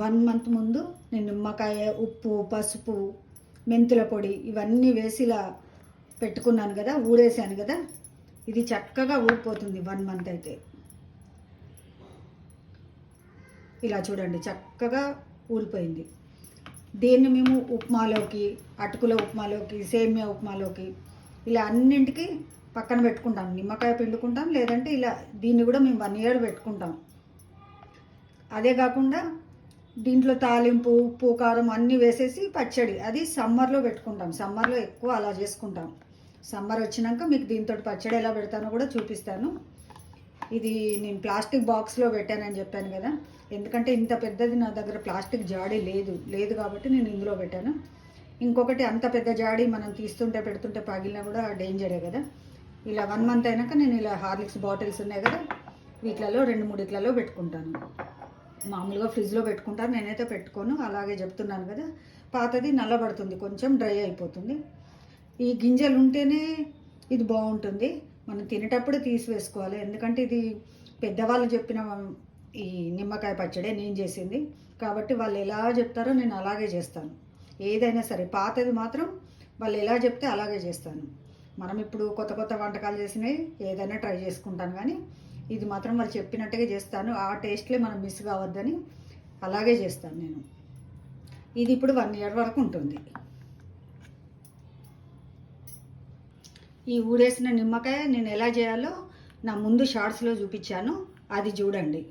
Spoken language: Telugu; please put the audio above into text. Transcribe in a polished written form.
1 మంత్ ముందు నేను నిమ్మకాయ, ఉప్పు, పసుపు, మెంతుల పొడి ఇవన్నీ వేసి ఇలా పెట్టుకున్నాను కదా, ఊరేసాను కదా. ఇది చక్కగా ఊరిపోతుంది 1 మంత్ అయితే. ఇలా చూడండి చక్కగా ఊరిపోయింది. దీన్ని మేము ఉప్మాలోకి, అటుకుల ఉప్మాలోకి, సేమియా ఉప్మాలోకి ఇలా అన్నింటికి పక్కన పెట్టుకుంటాం. నిమ్మకాయ పిండుకుంటాం, లేదంటే ఇలా దీన్ని కూడా మేము 1 ఇయర్ పెట్టుకుంటాం. అదే కాకుండా దీంట్లో తాలింపు, ఉప్పు, కారం అన్నీ వేసేసి పచ్చడి అది సమ్మర్లో పెట్టుకుంటాం. సమ్మర్లో ఎక్కువ అలా చేసుకుంటాం. సమ్మర్ వచ్చినాక మీకు దీంతో పచ్చడి ఎలా పెడతానో కూడా చూపిస్తాను. ఇది నేను ప్లాస్టిక్ బాక్స్లో పెట్టానని చెప్పాను కదా, ఎందుకంటే ఇంత పెద్దది నా దగ్గర ప్లాస్టిక్ జాడీ లేదు కాబట్టి నేను ఇందులో పెట్టాను. ఇంకొకటి అంత పెద్ద జాడీ మనం తీస్తుంటే పెడుతుంటే పగిలినా కూడా డేంజరే కదా. ఇలా 1 మంత్ అయినాక నేను ఇలా హార్లిక్స్ బాటిల్స్ ఉన్నాయి కదా, వీటిలలో 2-3 ఇట్లలో పెట్టుకుంటాను. మామూలుగా ఫ్రిడ్జ్లో పెట్టుకుంటాను, నేనైతే పెట్టుకోను. అలాగే చెప్తున్నాను కదా, పాతది నల్లబడుతుంది, కొంచెం డ్రై అయిపోతుంది. ఈ గింజలు ఉంటేనే ఇది బాగుంటుంది. మనం తినేటప్పుడు తీసివేసుకోవాలి, ఎందుకంటే ఇది పెద్దవాళ్ళు చెప్పిన ఈ నిమ్మకాయ పచ్చడే నేను చేసింది కాబట్టి వాళ్ళు ఎలా చెప్తారో నేను అలాగే చేస్తాను. ఏదైనా సరే పాతది మాత్రం వాళ్ళు ఎలా చెప్తే అలాగే చేస్తాను. మనం ఇప్పుడు కొత్త కొత్త వంటకాలు చేసినవి ఏదైనా ట్రై చేసుకుంటాను, కానీ ఇది మాత్రం వాళ్ళు చెప్పినట్టుగా చేస్తాను. ఆ టేస్ట్లే మనం మిస్ కావద్దని అలాగే చేస్తాను నేను. ఇది ఇప్పుడు 1 ఇయర్ వరకు ఉంటుంది. ఈ ఊరేసిన నిమ్మకాయ నేను ఎలా చేయాలో నా ముందు షార్ట్స్లో చూపించాను, అది చూడండి.